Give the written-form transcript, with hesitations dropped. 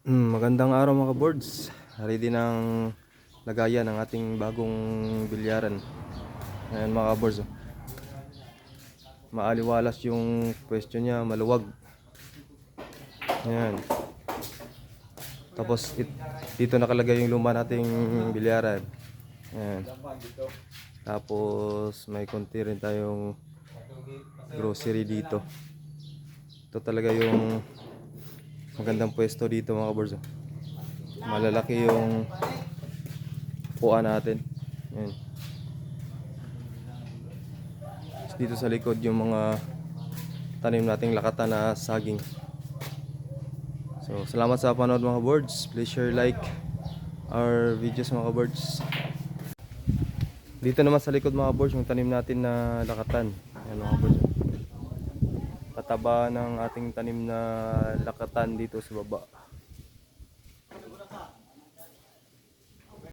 Magandang araw mga boards. Ready ng lagayan ng ating bagong bilyaran. Ayan mga boards. Maaliwalas yung pwesto niya, maluwag. Ayan. Tapos dito nakalagay yung luma nating bilyaran. Ayan. Tapos may konti rin tayong grocery dito. Ito talaga yung magandang pwesto dito mga boards. Malalaki yung puan natin. Ayan. Dito sa likod yung mga tanim nating lakatan na saging. So salamat sa panood mga boards. Please share, like our videos mga boards. Dito naman sa likod mga boards yung tanim natin na lakatan. Ayan mga boards. Tataba ng ating tanim na lakatan dito sa baba.